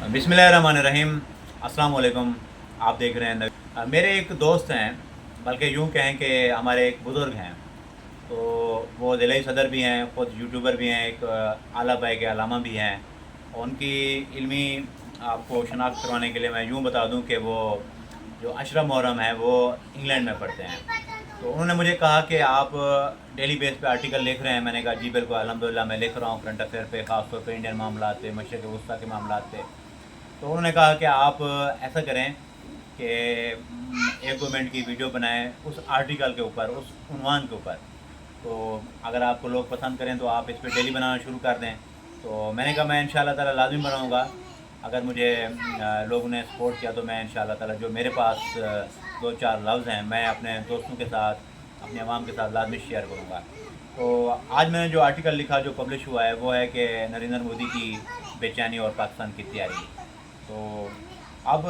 बिस्मिल्लाहिर्रहमानिर्रहीम। अस्सलाम वालेकुम। आप देख रहे हैं मेरे एक दोस्त हैं, बल्कि यूँ कहें कि हमारे एक बुज़ुर्ग हैं। तो वो ज़िले सदर भी हैं, ख़ुद यूट्यूबर भी हैं, एक आला बाय के अलामा भी हैं। उनकी इल्मी आपको शनाख्त करवाने के लिए मैं यूँ बता दूँ कि वो जो अशरा मुहर्रम है वो इंग्लैंड में पढ़ते हैं। तो उन्होंने मुझे कहा कि आप डेली बेस पे आर्टिकल लिख रहे हैं। मैंने कहा जी बिल्कुल, अल्हम्दुलिल्लाह मैं लिख रहा हूँ करंट अफेयर पे, ख़ास तौर पे इंडियन मामलात पे, मशरिक़ वस्ता के मामलात पे। तो उन्होंने कहा कि आप ऐसा करें कि 1-2 मिनट की वीडियो बनाएं उस आर्टिकल के ऊपर, उस उन्वान के ऊपर। तो अगर आपको लोग पसंद करें तो आप इस पर डेली बनाना शुरू कर दें। तो मैंने कहा मैं इंशाल्लाह ताला लाज़िम बनाऊँगा। अगर मुझे लोगों ने सपोर्ट किया तो मैं इंशाल्लाह ताला जो मेरे पास 2-4 लफ्ज़ हैं मैं अपने दोस्तों के साथ, अपने अवाम के साथ लाज़मी शेयर करूँगा। तो आज मैंने जो आर्टिकल लिखा जो पब्लिश हुआ है वो है कि नरेंद्र मोदी की बेचैनी और पाकिस्तान की तैयारी। तो अब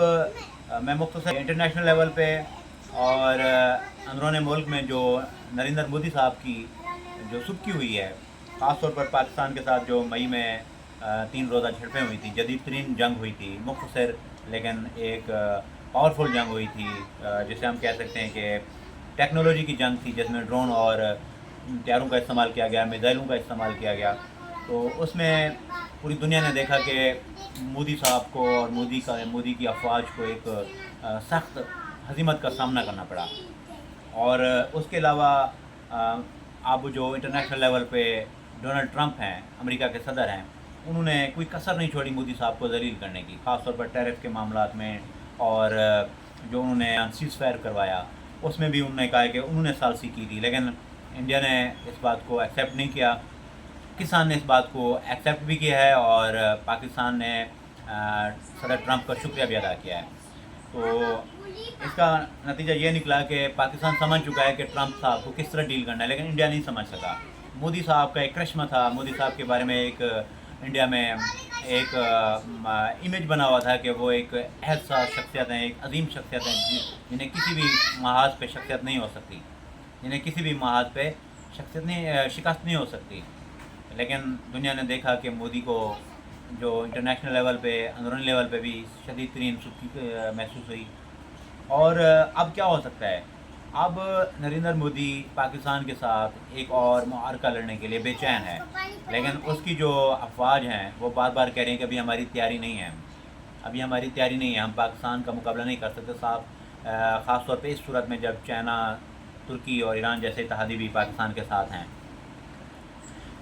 मैं मुख्तसर इंटरनेशनल लेवल पे और अंदरूनी मुल्क में जो नरेंद्र मोदी साहब की जो सुबकी हुई है, ख़ास तौर पर पाकिस्तान के साथ जो मई में 3 रोज़ा झड़पें हुई थी, जदीद तरीन जंग हुई थी, मुख्तसर लेकिन एक पावरफुल जंग हुई थी, जिसे हम कह सकते हैं कि टेक्नोलॉजी की जंग थी, जिसमें ड्रोन और हथियारों का इस्तेमाल किया गया, मिसाइलों का इस्तेमाल किया गया। तो उसमें पूरी दुनिया ने देखा कि मोदी साहब को और मोदी की अफवाज को एक सख्त हज़ीमत का सामना करना पड़ा। और उसके अलावा अब जो इंटरनेशनल लेवल पे डोनाल्ड ट्रंप हैं, अमेरिका के सदर हैं, उन्होंने कोई कसर नहीं छोड़ी मोदी साहब को ज़लील करने की, ख़ास तौर पर टैरिफ के मामलात में। और जो उन्होंने सीज़ फायर करवाया उसमें भी उन्होंने कहा कि उन्होंने सालसी की थी, लेकिन इंडिया ने इस बात को एक्सेप्ट नहीं किया। पाकिस्तान ने इस बात को एक्सेप्ट भी किया है और पाकिस्तान ने सदर ट्रंप का शुक्रिया भी अदा किया है। तो इसका नतीजा ये निकला कि पाकिस्तान समझ चुका है कि ट्रंप साहब को किस तरह डील करना है, लेकिन इंडिया नहीं समझ सका। मोदी साहब का एक करिश्मा था, मोदी साहब के बारे में एक इंडिया में एक इमेज बना हुआ था कि वो एक ऐसा शख्सियत हैं, एक अजीम शख्सियत हैं जिन्हें किसी भी महाज पे शख्सियत नहीं हो सकती, जिन्हें किसी भी महाज पे शख्सियत नहीं शिकस्त नहीं हो सकती। लेकिन दुनिया ने देखा कि मोदी को जो इंटरनेशनल लेवल पे, अंदरूनी लेवल पे भी शदीद तरीन सुस्ती महसूस हुई। और अब क्या हो सकता है? अब नरेंद्र मोदी पाकिस्तान के साथ एक और मुआरका लड़ने के लिए बेचैन है, लेकिन उसकी जो अफवाज हैं वो बार बार कह रहे हैं कि अभी हमारी तैयारी नहीं है, अभी हमारी तैयारी नहीं है, हम पाकिस्तान का मुकाबला नहीं कर सकते साहब। ख़ास तौर पे इस सूरत में जब चाइना, तुर्की और ईरान जैसे इत्तेहादी भी पाकिस्तान के साथ हैं।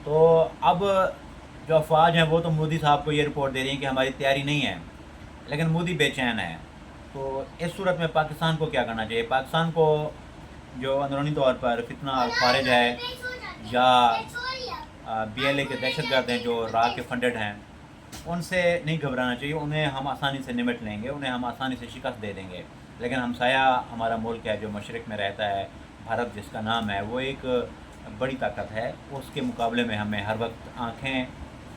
तो अब जो अफवाज हैं वो तो मोदी साहब को ये रिपोर्ट दे रही हैं कि हमारी तैयारी नहीं है, लेकिन मोदी बेचैन है। तो इस सूरत में पाकिस्तान को क्या करना चाहिए? पाकिस्तान को जो अंदरूनी तौर पर फितना खारिज है या BLA के दहशतगर्द हैं जो रा के फंडेड हैं, उनसे नहीं घबराना चाहिए। उन्हें हम आसानी से निमट लेंगे, उन्हें हम आसानी से शिकस्त दे देंगे। लेकिन हमसाया हमारा मुल्क है जो मशरक़ में रहता है, भारत जिसका नाम है, वो एक बड़ी ताकत है। उसके मुकाबले में हमें हर वक्त आँखें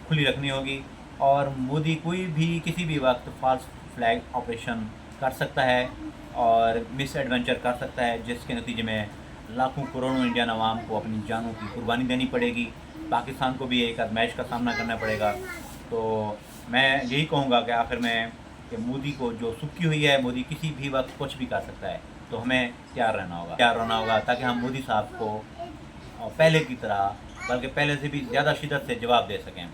खुली रखनी होगी। और मोदी कोई भी किसी भी वक्त फॉल्स फ्लैग ऑपरेशन कर सकता है और मिस एडवेंचर कर सकता है, जिसके नतीजे में लाखों करोड़ों इंडियन अवाम को अपनी जानों की कुर्बानी देनी पड़ेगी। पाकिस्तान को भी एक आजमाइश का सामना करना पड़ेगा। तो मैं यही कहूँगा कि आखिर में कि मोदी को जो सुबकी हुई है, मोदी किसी भी वक्त कुछ भी कर सकता है। तो हमें तैयार रहना होगा ताकि हम मोदी साहब को पहले की तरह, बल्कि पहले से भी ज़्यादा शिद्दत से जवाब दे सकें।